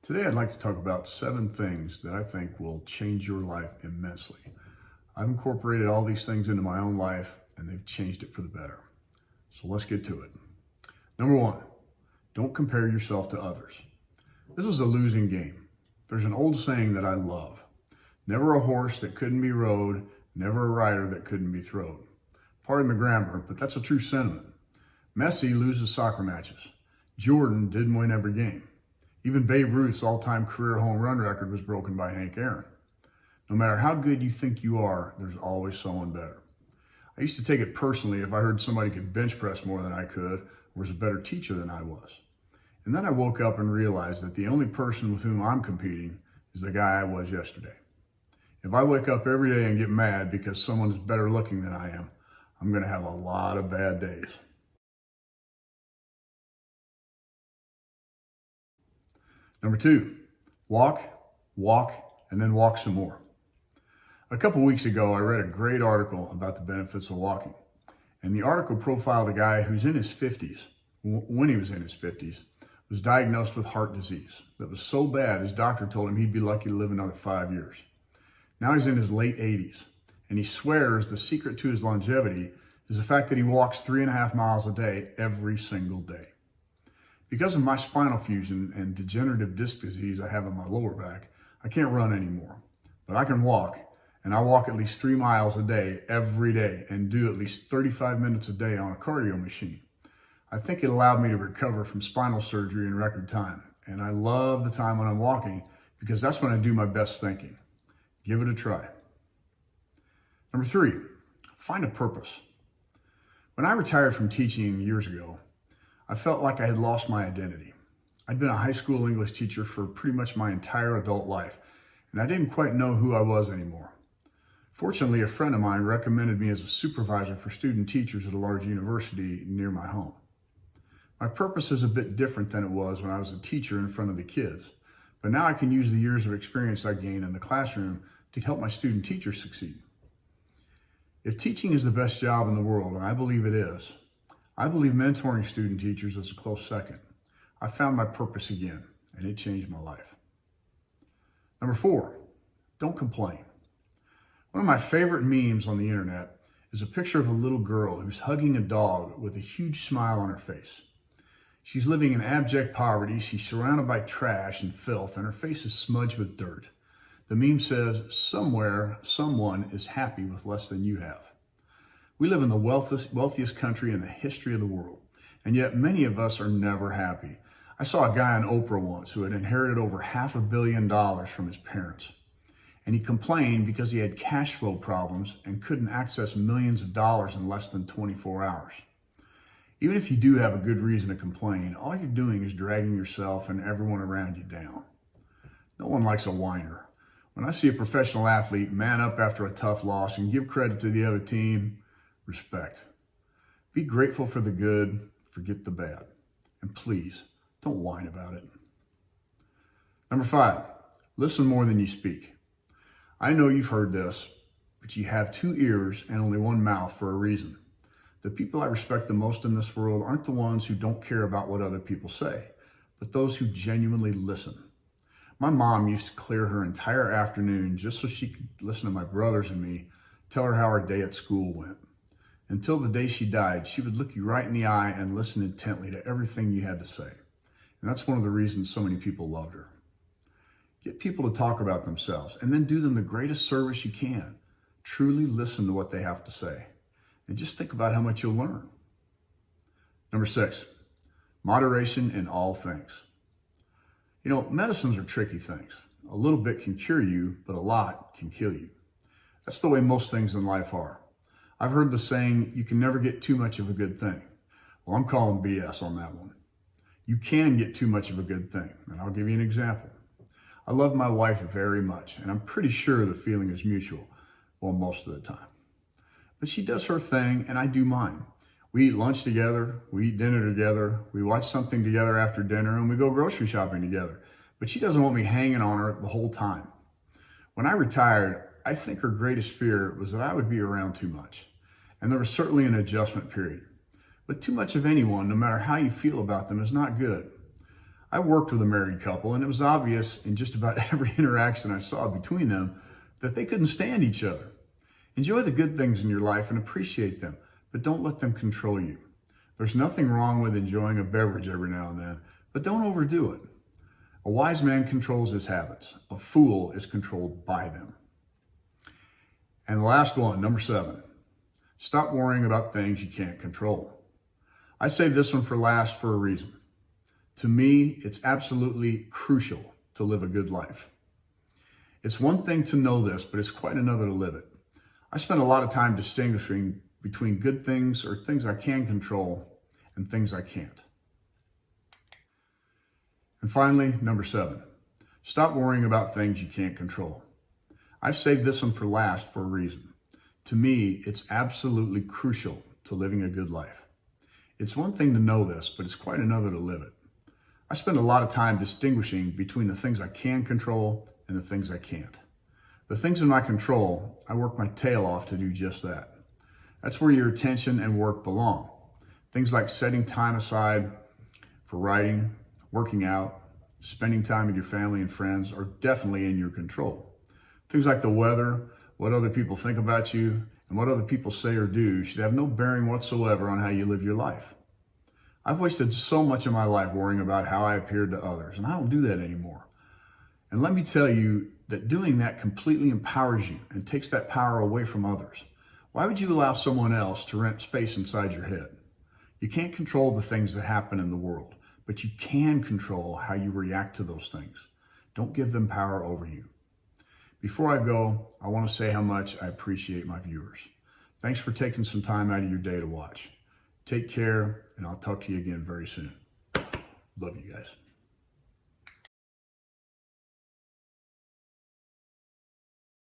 Today, I'd like to talk about 7 things that I think will change your life immensely. I've incorporated all these things into my own life, and they've changed it for the better. So let's get to it. Number 1, don't compare yourself to others. This is a losing game. There's an old saying that I love. Never a horse that couldn't be rode, never a rider that couldn't be throwed. Pardon the grammar, but that's a true sentiment. Messi loses soccer matches. Jordan didn't win every game. Even Babe Ruth's all-time career home run record was broken by Hank Aaron. No matter how good you think you are, there's always someone better. I used to take it personally if I heard somebody could bench press more than I could or was a better teacher than I was. And then I woke up and realized that the only person with whom I'm competing is the guy I was yesterday. If I wake up every day and get mad because someone is better looking than I am, I'm going to have a lot of bad days. Number 2, walk, and then walk some more. A couple weeks ago, I read a great article about the benefits of walking. And the article profiled a guy who's in his 50s, when he was in his 50s, was diagnosed with heart disease that was so bad his doctor told him he'd be lucky to live another 5 years. Now he's in his late 80s, and he swears the secret to his longevity is the fact that he walks 3.5 miles a day every single day. Because of my spinal fusion and degenerative disc disease I have in my lower back, I can't run anymore, but I can walk, and I walk at least 3 miles a day every day and do at least 35 minutes a day on a cardio machine. I think it allowed me to recover from spinal surgery in record time, and I love the time when I'm walking because that's when I do my best thinking. Give it a try. Number 3, find a purpose. When I retired from teaching years ago, I felt like I had lost my identity. I'd been a high school English teacher for pretty much my entire adult life, and I didn't quite know who I was anymore. Fortunately, a friend of mine recommended me as a supervisor for student teachers at a large university near my home. My purpose is a bit different than it was when I was a teacher in front of the kids, but now I can use the years of experience I gained in the classroom to help my student teachers succeed. If teaching is the best job in the world, and I believe it is, I believe mentoring student teachers is a close second. I found my purpose again, and it changed my life. Number 4, don't complain. One of my favorite memes on the internet is a picture of a little girl who's hugging a dog with a huge smile on her face. She's living in abject poverty, she's surrounded by trash and filth, and her face is smudged with dirt. The meme says, somewhere, someone is happy with less than you have. We live in the wealthiest country in the history of the world, and yet many of us are never happy. I saw a guy on Oprah once who had inherited over $500 million from his parents, and he complained because he had cash flow problems and couldn't access millions of dollars in less than 24 hours. Even if you do have a good reason to complain, all you're doing is dragging yourself and everyone around you down. No one likes a whiner. When I see a professional athlete man up after a tough loss and give credit to the other team, respect. Be grateful for the good, forget the bad. And please, don't whine about it. Number 5, listen more than you speak. I know you've heard this, but you have 2 ears and only 1 mouth for a reason. The people I respect the most in this world aren't the ones who don't care about what other people say, but those who genuinely listen. My mom used to clear her entire afternoon just so she could listen to my brothers and me tell her how our day at school went. Until the day she died, she would look you right in the eye and listen intently to everything you had to say. And that's one of the reasons so many people loved her. Get people to talk about themselves and then do them the greatest service you can. Truly listen to what they have to say. And just think about how much you'll learn. Number 6, moderation in all things. You know, medicines are tricky things. A little bit can cure you, but a lot can kill you. That's the way most things in life are. I've heard the saying, you can never get too much of a good thing. Well, I'm calling BS on that one. You can get too much of a good thing, and I'll give you an example. I love my wife very much, and I'm pretty sure the feeling is mutual, well, most of the time. But she does her thing, and I do mine. We eat lunch together, we eat dinner together, we watch something together after dinner, and we go grocery shopping together. But she doesn't want me hanging on her the whole time. When I retired, I think her greatest fear was that I would be around too much. And there was certainly an adjustment period. But too much of anyone, no matter how you feel about them, is not good. I worked with a married couple, and it was obvious in just about every interaction I saw between them that they couldn't stand each other. Enjoy the good things in your life and appreciate them, but don't let them control you. There's nothing wrong with enjoying a beverage every now and then, but don't overdo it. A wise man controls his habits. A fool is controlled by them. And the last one, number 7, stop worrying about things you can't control. I saved this one for last for a reason. To me, it's absolutely crucial to live a good life. It's one thing to know this, but it's quite another to live it. I spend a lot of time distinguishing between good things or things I can control and things I can't. And finally, number 7, stop worrying about things you can't control. I've saved this one for last for a reason. To me, it's absolutely crucial to living a good life. It's one thing to know this, but it's quite another to live it. I spend a lot of time distinguishing between the things I can control and the things I can't. The things in my control, I work my tail off to do just that. That's where your attention and work belong. Things like setting time aside for writing, working out, spending time with your family and friends are definitely in your control. Things like the weather, what other people think about you, and what other people say or do should have no bearing whatsoever on how you live your life. I've wasted so much of my life worrying about how I appeared to others, and I don't do that anymore. And let me tell you that doing that completely empowers you and takes that power away from others. Why would you allow someone else to rent space inside your head? You can't control the things that happen in the world, but you can control how you react to those things. Don't give them power over you. Before I go, I want to say how much I appreciate my viewers. Thanks for taking some time out of your day to watch. Take care, and I'll talk to you again very soon. Love you guys.